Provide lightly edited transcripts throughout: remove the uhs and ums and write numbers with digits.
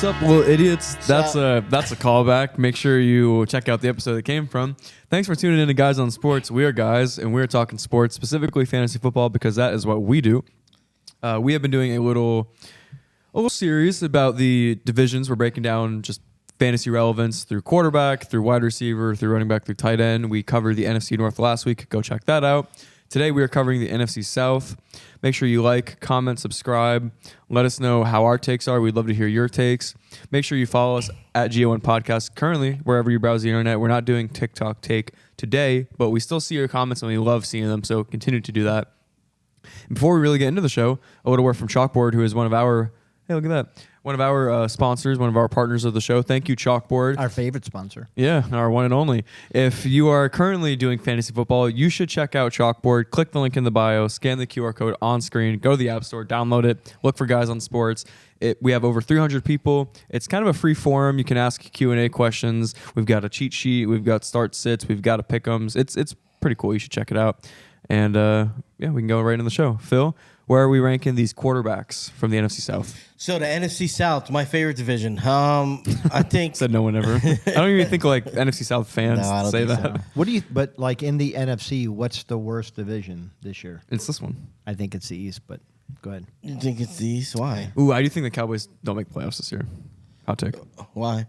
What's up, little idiots? That's a callback. Make sure you check out the episode it came from. Thanks for tuning in to Guys on Sports. We are guys, and we're talking sports, specifically fantasy football, because that is what we do. We have been doing a little series about the divisions. We're breaking down just fantasy relevance through quarterback, through wide receiver, through running back, through tight end. We covered the NFC North last week. Go check that out. Today we are covering the NFC South. Make sure you like, comment, subscribe. Let us know how our takes are. We'd love to hear your takes. Make sure you follow us at GO1 Podcast currently, wherever you browse the internet. We're not doing TikTok Take today, but we still see your comments and we love seeing them, so continue to do that. And before we really get into the show, a little word from CHALKBOARD, who is one of our sponsors, one of our partners of the show. Thank you, CHALKBOARD. Our favorite sponsor. Yeah, our one and only. If you are currently doing fantasy football, you should check out CHALKBOARD. Click the link in the bio, scan the QR code on screen, go to the App Store, download it, look for Guys on Sports. We have over 300 people. It's kind of a free forum. You can ask Q&A questions. We've got a cheat sheet. We've got start sits. We've got a pick'ems. It's pretty cool. You should check it out. And we can go right into the show. Phil, where are we ranking these quarterbacks from the NFC South? So the NFC South, my favorite division. I think said no one ever. I don't even think like NFC South fans say that. So. What do you? But like in the NFC, what's the worst division this year? It's this one. I think it's the East. But go ahead. You think it's the East? Why? Ooh, I do think the Cowboys don't make playoffs this year. Hot take. Why?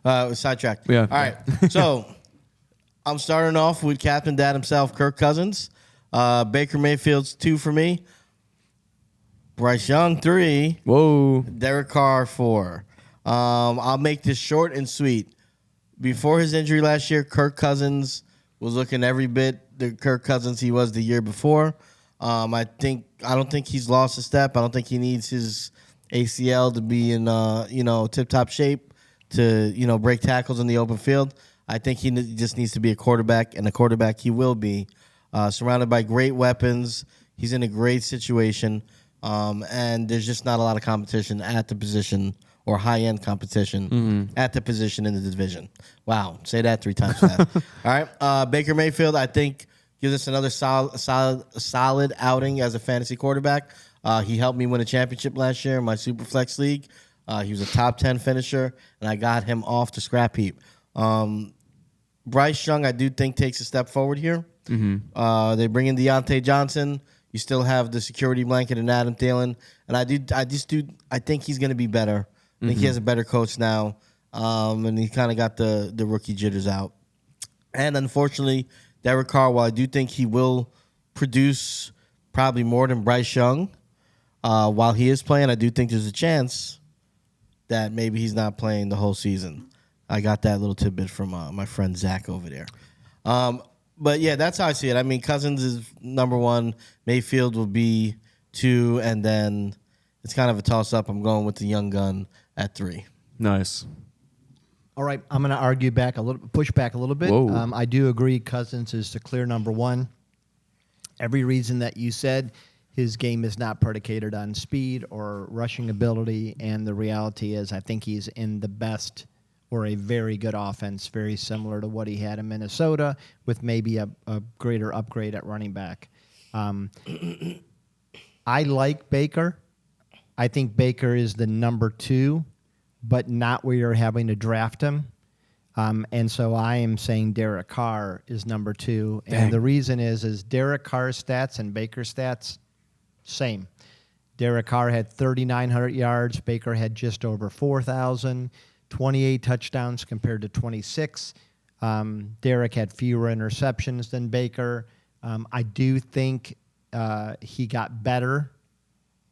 Sidetrack. Yeah. All right. So I'm starting off with Captain Dad himself, Kirk Cousins. Baker Mayfield's 2 for me. Bryce Young 3. Whoa. Derek Carr 4. I'll make this short and sweet. Before his injury last year, Kirk Cousins was looking every bit the Kirk Cousins he was the year before. I don't think he's lost a step. I don't think he needs his ACL to be in tip-top shape to break tackles in the open field. I think he just needs to be a quarterback, and a quarterback he will be. Surrounded by great weapons. He's in a great situation. And there's just not a lot of competition at the position or high-end competition at the position in the division. Wow. Say that 3 times fast. All right. Baker Mayfield, I think, gives us another solid outing as a fantasy quarterback. He helped me win a championship last year in my Superflex League. He was a top 10 finisher, and I got him off the scrap heap. Bryce Young, I do think, takes a step forward here. They bring in Deontay Johnson. You still have the security blanket in Adam Thielen, and I think he's going to be better. I think he has a better coach now, and he kind of got the rookie jitters out. And unfortunately, Derek Carr, while I do think he will produce probably more than Bryce Young while he is playing, I do think there's a chance that maybe he's not playing the whole season. I got that little tidbit from my friend Zach over there. But, yeah, that's how I see it. I mean, Cousins is number 1. Mayfield will be 2. And then it's kind of a toss-up. I'm going with the young gun at 3. Nice. All right. I'm going to push back a little bit. I do agree Cousins is the clear number 1. Every reason that you said, his game is not predicated on speed or rushing ability. And the reality is I think he's in the best or a very good offense, very similar to what he had in Minnesota, with maybe a greater upgrade at running back. I like Baker. I think Baker is the number 2, but not where you're having to draft him. And so I am saying Derek Carr is number 2. Dang. And the reason is Derek Carr's stats and Baker's stats, same. Derek Carr had 3,900 yards. Baker had just over 4,000. 28 touchdowns compared to 26. Derek had fewer interceptions than Baker. I do think he got better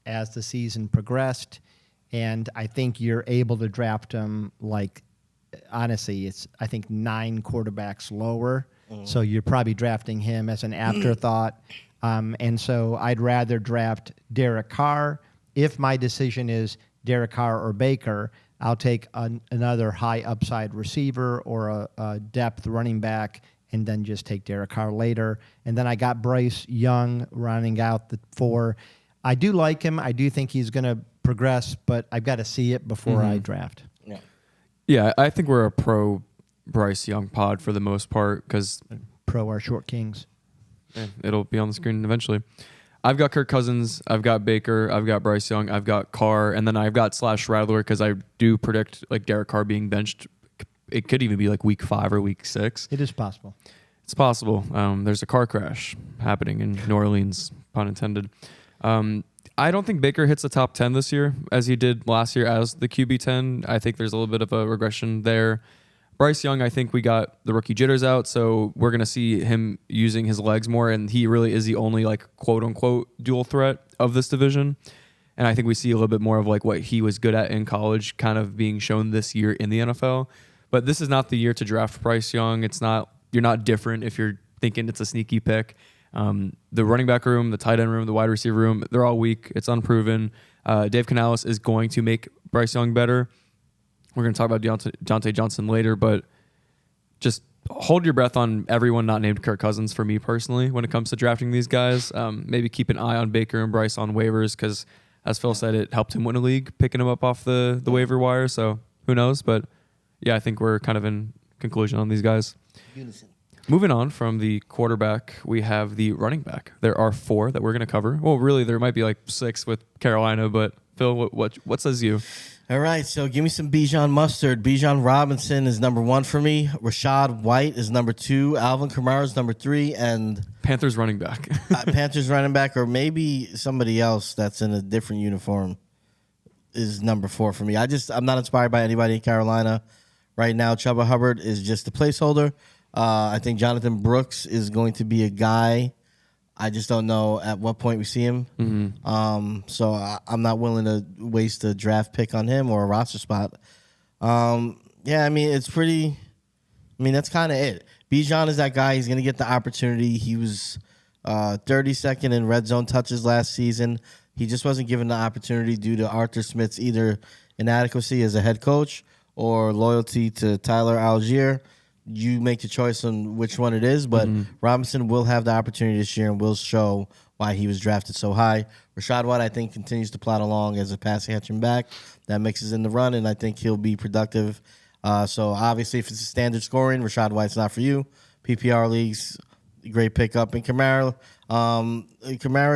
as the season progressed, and I think you're able to draft him honestly, it's I think 9 quarterbacks lower, so you're probably drafting him as an afterthought. And so I'd rather draft Derek Carr. If my decision is Derek Carr or Baker, I'll take another high upside receiver or a depth running back and then just take Derek Carr later. And then I got Bryce Young running out the 4. I do like him. I do think he's going to progress, but I've got to see it before I draft. Yeah, I think we're a pro Bryce Young pod for the most part because pro our short kings. It'll be on the screen eventually. I've got Kirk Cousins, I've got Baker, I've got Bryce Young, I've got Carr, and then I've got / Rattler because I do predict like Derek Carr being benched. It could even be like week 5 or week 6. It is possible. It's possible. There's a car crash happening in New Orleans, pun intended. I don't think Baker hits the top 10 this year as he did last year as the QB 10. I think there's a little bit of a regression there. Bryce Young, I think we got the rookie jitters out, so we're going to see him using his legs more, and he really is the only like quote-unquote dual threat of this division. And I think we see a little bit more of like what he was good at in college kind of being shown this year in the NFL. But this is not the year to draft Bryce Young. You're not different if you're thinking it's a sneaky pick. The running back room, the tight end room, the wide receiver room, they're all weak. It's unproven. Dave Canales is going to make Bryce Young better. We're going to talk about Deontay Johnson later, but just hold your breath on everyone not named Kirk Cousins for me personally when it comes to drafting these guys. Maybe keep an eye on Baker and Bryce on waivers because, as Phil said, it helped him win a league, picking him up off the waiver wire. So who knows? But yeah, I think we're kind of in conclusion on these guys. Unison. Moving on from the quarterback, we have the running back. There are 4 that we're going to cover. Well, really, there might be like 6 with Carolina, but Phil, what says you? All right, so give me some Bijan mustard. Bijan Robinson is number 1 for me. Rashad White is number 2. Alvin Kamara is number 3, and Panthers running back. Panthers running back, or maybe somebody else that's in a different uniform, is number 4 for me. I'm not inspired by anybody in Carolina right now. Chuba Hubbard is just a placeholder. I think Jonathan Brooks is going to be a guy. I just don't know at what point we see him. Mm-hmm. So I'm not willing to waste a draft pick on him or a roster spot. Yeah, I mean, it's pretty. I mean, that's kind of it. Bijan is that guy. He's going to get the opportunity. He was 32nd in red zone touches last season. He just wasn't given the opportunity due to Arthur Smith's either inadequacy as a head coach or loyalty to Tyler Algier. You make the choice on which one it is, but Robinson will have the opportunity this year and will show why he was drafted so high. Rashad White, I think, continues to plot along as a pass catching back that mixes in the run, and I think he'll be productive. So obviously, if it's a standard scoring, Rashad White's not for you. PPR leagues, great pickup. And Kamara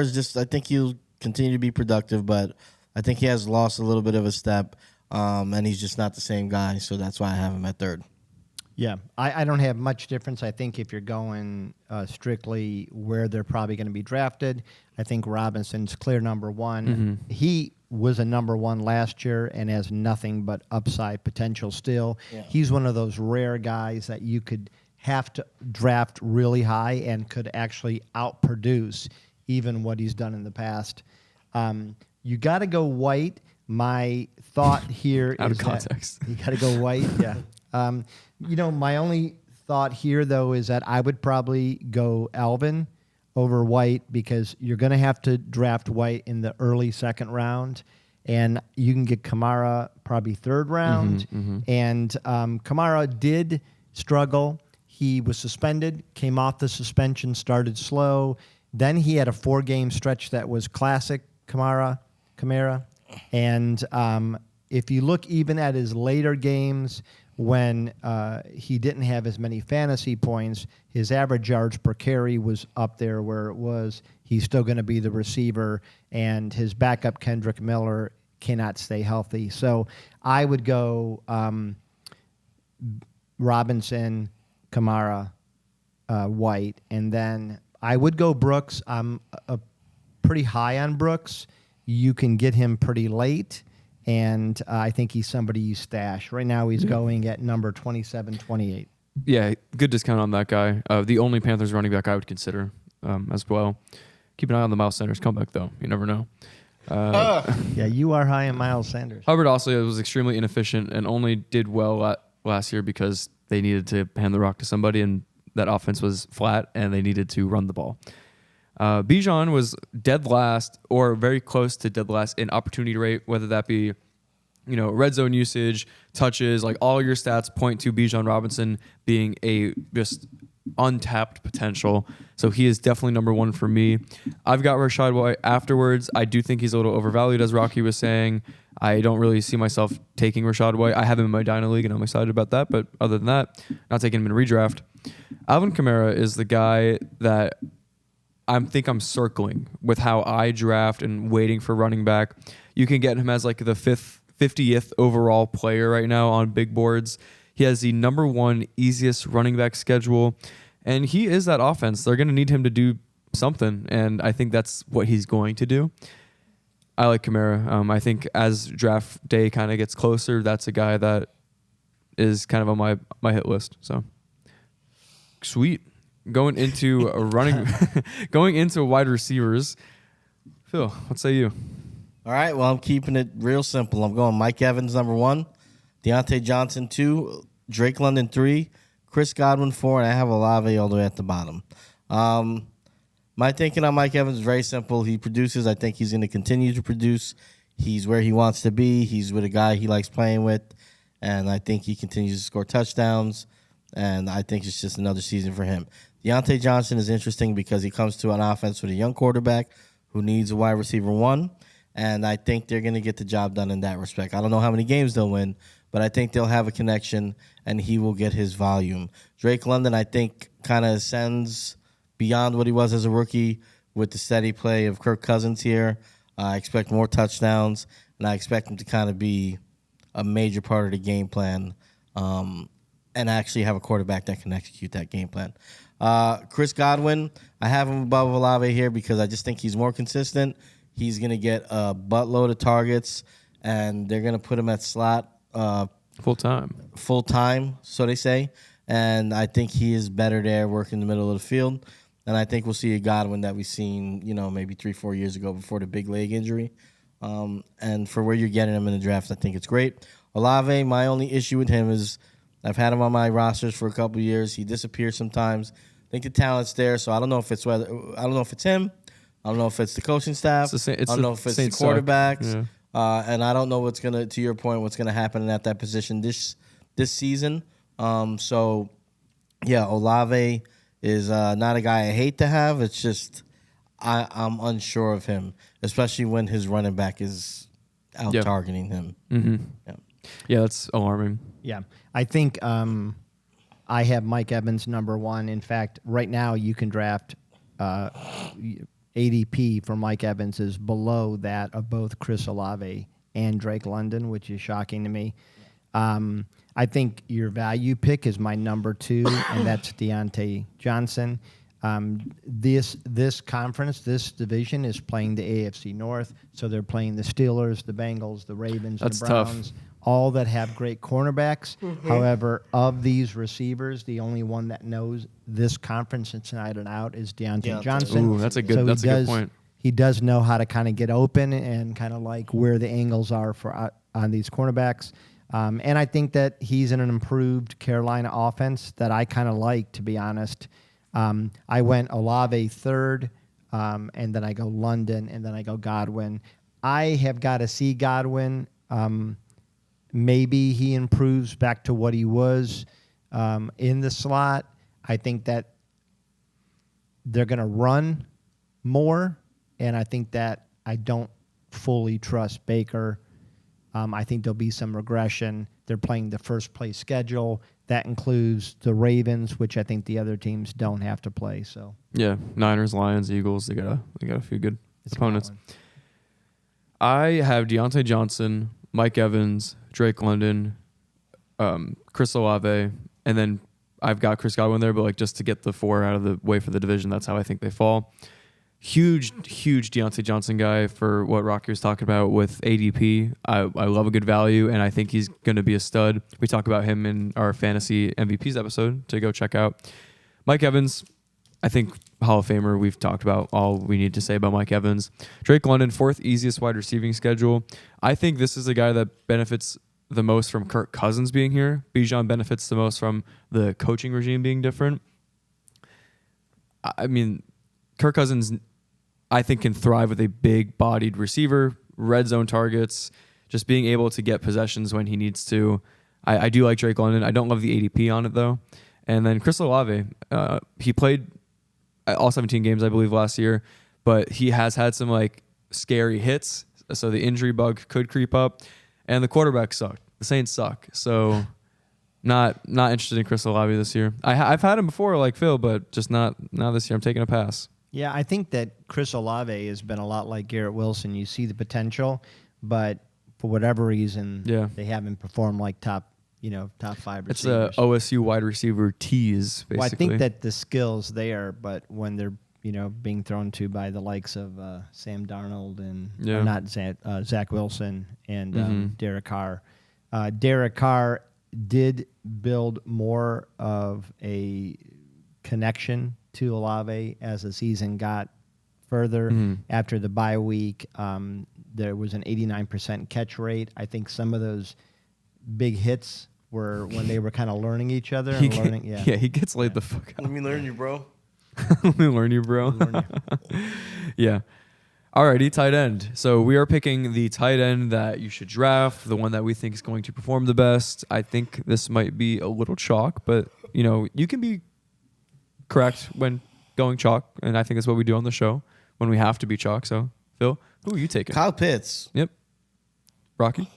is just, I think he'll continue to be productive, but I think he has lost a little bit of a step, and he's just not the same guy. So that's why I have him at 3rd. Yeah, I don't have much difference. I think if you're going strictly where they're probably going to be drafted, I think Robinson's clear number 1. Mm-hmm. He was a number 1 last year and has nothing but upside potential still. Yeah. He's one of those rare guys that you could have to draft really high and could actually outproduce even what he's done in the past. You got to go White. My thought here is out of context. You got to go White, yeah. My only thought here, though, is that I would probably go Alvin over White because you're going to have to draft White in the early 2nd round, and you can get Kamara probably 3rd round. Mm-hmm. And Kamara did struggle. He was suspended, came off the suspension, started slow. Then he had a 4-game stretch that was classic Kamara. And if you look even at his later games, when he didn't have as many fantasy points, his average yards per carry was up there where it was. He's still going to be the receiver, and his backup, Kendrick Miller, cannot stay healthy. So I would go Robinson, Kamara, White, and then I would go Brooks. I'm pretty high on Brooks. You can get him pretty late. And I think he's somebody you stash. Right now he's going at number 27, 28. Yeah, good discount on that guy. The only Panthers running back I would consider as well. Keep an eye on the Miles Sanders comeback, though. You never know. Yeah, you are high on Miles Sanders. Hubbard also was extremely inefficient and only did well last year because they needed to hand the rock to somebody, and that offense was flat, and they needed to run the ball. Bijan was dead last or very close to dead last in opportunity rate, whether that be, red zone usage, touches, like all your stats point to Bijan Robinson being a just untapped potential. So he is definitely number 1 for me. I've got Rashad White afterwards. I do think he's a little overvalued, as Rocky was saying. I don't really see myself taking Rashad White. I have him in my Dyna League, and I'm excited about that. But other than that, not taking him in redraft. Alvin Kamara is the guy that I'm circling with how I draft and waiting for running back. You can get him as like the 50th overall player right now on big boards. He has the number 1 easiest running back schedule, and he is that offense. They're going to need him to do something, and I think that's what he's going to do. I like Kamara. I think as draft day kind of gets closer, that's a guy that is kind of on my hit list. So sweet. Going into going into wide receivers. Phil, what say you? All right, well, I'm keeping it real simple. I'm going Mike Evans, number 1, Deontay Johnson, 2, Drake London, 3, Chris Godwin, 4, and I have Olave all the way at the bottom. My thinking on Mike Evans is very simple. He produces. I think he's going to continue to produce. He's where he wants to be. He's with a guy he likes playing with, and I think he continues to score touchdowns, and I think it's just another season for him. Deontay Johnson is interesting because he comes to an offense with a young quarterback who needs a wide receiver 1, and I think they're going to get the job done in that respect. I don't know how many games they'll win, but I think they'll have a connection, and he will get his volume. Drake London, I think, kind of ascends beyond what he was as a rookie with the steady play of Kirk Cousins here. I expect more touchdowns, and I expect him to kind of be a major part of the game plan and actually have a quarterback that can execute that game plan. Chris Godwin, I have him above Olave here because I just think he's more consistent. He's going to get a buttload of targets, and they're going to put him at slot Full time, so they say. And I think he is better there, working in the middle of the field. And I think we'll see a Godwin that we've seen, maybe 3-4 years ago before the big leg injury. And for where you're getting him in the draft, I think it's great. Olave, my only issue with him is I've had him on my rosters for a couple of years. He disappears sometimes. I think the talent's there, so I don't know if it's him. I don't know if it's the coaching staff. I don't know if it's the quarterbacks. Yeah. And I don't know what's gonna, to your point, what's gonna happen at that position this season. So yeah, Olave is not a guy I hate to have. It's just I'm unsure of him, especially when his running back is out targeting him. Mm-hmm. Yeah, that's alarming. Yeah, I think I have Mike Evans number 1. In fact, right now you can draft ADP for Mike Evans is below that of both Chris Olave and Drake London, which is shocking to me. I think your value pick is my number 2, and that's Deontay Johnson. This conference, this division is playing the AFC North, so they're playing the Steelers, the Bengals, the Ravens, that's the Browns, tough. All that have great cornerbacks. Mm-hmm. However, of these receivers, the only one that knows this conference inside and out is Deontay Johnson. Ooh, that's a good point. He does know how to kind of get open and kind of like where the angles are for on these cornerbacks. And I think that he's in an improved Carolina offense that I kind of like, to be honest. I went Olave 3rd, and then I go London, and then I go Godwin. I have got to see Godwin. Maybe he improves back to what he was in the slot. I think that they're going to run more, and I think that I don't fully trust Baker. I think there'll be some regression. They're playing the first place schedule. That includes the Ravens, which I think the other teams don't have to play. So yeah, Niners, Lions, Eagles. They got a few good opponents. I have Deontay Johnson, Mike Evans, Drake London, Chris Olave, and then I've got Chris Godwin there. But like just to get the 4 out of the way for the division, that's how I think they fall. Huge Deontay Johnson guy for what Rocky was talking about with ADP. I love a good value, and I think he's going to be a stud. We talk about him in our fantasy MVPs episode to go check out. Mike Evans, I think Hall of Famer. We've talked about all we need to say about Mike Evans. Drake London, 4th easiest wide receiving schedule. I think this is a guy that benefits the most from Kirk Cousins being here. Bijan benefits the most from the coaching regime being different. I mean, Kirk Cousins, I think, can thrive with a big-bodied receiver, red zone targets, just being able to get possessions when he needs to. I do like Drake London. I don't love the ADP on it, though. And then Chris Olave, he played all 17 games, I believe, last year, but he has had some like scary hits, so the injury bug could creep up, and the quarterback sucked. The Saints suck, so not interested in Chris Olave this year. I've had him before, like Phil, but just not this year. I'm taking a pass. Yeah, I think that Chris Olave has been a lot like Garrett Wilson. You see the potential, but for whatever reason, they haven't performed like top 5 It's receivers. a OSU wide receiver tease, basically. Well, I think that the skill's there, but when they're being thrown to by the likes of Sam Darnold and or not Zach Wilson and Derek Carr. Derek Carr did build more of a connection to Olave as the season got further. After the bye week, there was an 89% catch rate. I think some of those big hits were when they were kind of learning each other and learning. Yeah, he gets laid the fuck out. Let me learn you, bro. Let me learn you, bro. Yeah. Alrighty, tight end. So we are picking the tight end that you should draft, the one that we think is going to perform the best. I think this might be a little chalk, but you can be correct when going chalk, and I think that's what we do on the show when we have to be chalk. So, Phil, who are you taking? Kyle Pitts. Yep. Rocky?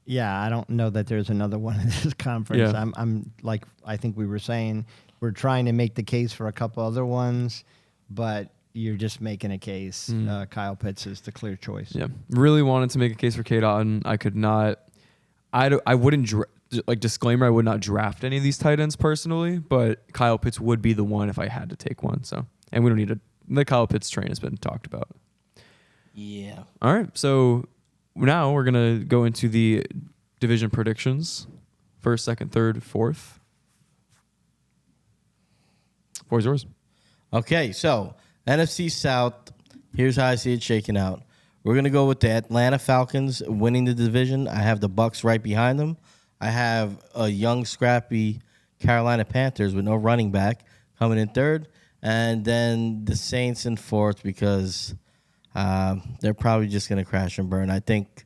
Yeah, I don't know that there's another one in this conference. Yeah. I'm like I think we were saying, we're trying to make the case for a couple other ones, but you're just making a case. Kyle Pitts is the clear choice. Yeah. Really wanted to make a case for K. Otten. I could not. I wouldn't disclaimer. I would not draft any of these tight ends personally, but Kyle Pitts would be the one if I had to take one. So, and we don't need to. The Kyle Pitts train has been talked about. Yeah. All right. So now we're gonna go into the division predictions. First, second, third, fourth. Four's yours. Okay, so NFC South, here's how I see it shaking out. We're going to go with the Atlanta Falcons winning the division. I have the Bucs right behind them. I have a young, scrappy Carolina Panthers with no running back coming in third. And then the Saints in fourth because they're probably just going to crash and burn. I think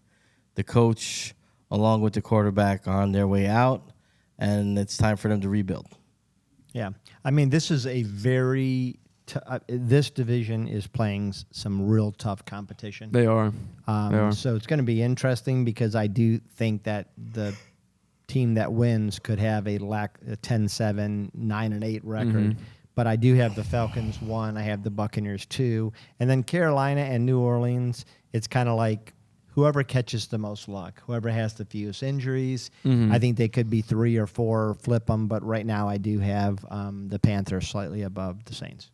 the coach, along with the quarterback, are on their way out, and it's time for them to rebuild. Yeah. I mean, this is a very this division is playing some real tough competition. They are. So it's going to be interesting because I do think that the team that wins could have a 10-7, 9-8 record. But I do have the Falcons 1. I have the Buccaneers 2. And then Carolina and New Orleans, it's kind of like whoever catches the most luck, whoever has the fewest injuries. I think they could be 3 or 4, flip them. But right now I do have the Panthers slightly above the Saints.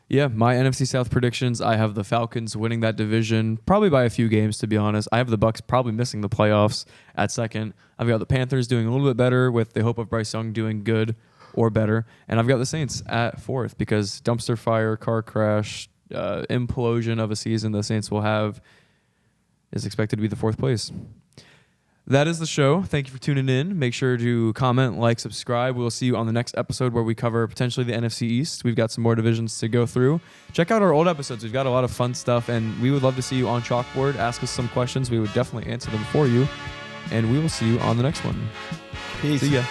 Yeah, my NFC South predictions, I have the Falcons winning that division, probably by a few games, to be honest. I have the Bucs probably missing the playoffs at second. I've got the Panthers doing a little bit better with the hope of Bryce Young doing good or better. And I've got the Saints at fourth because dumpster fire, car crash, implosion of a season the Saints will have is expected to be the fourth place. That is the show. Thank you for tuning in. Make sure to comment, like, subscribe. We'll see you on the next episode where we cover potentially the NFC East. We've got some more divisions to go through. Check out our old episodes. We've got a lot of fun stuff, and we would love to see you on Chalkboard. Ask us some questions. We would definitely answer them for you, and we will see you on the next one. Peace. See ya.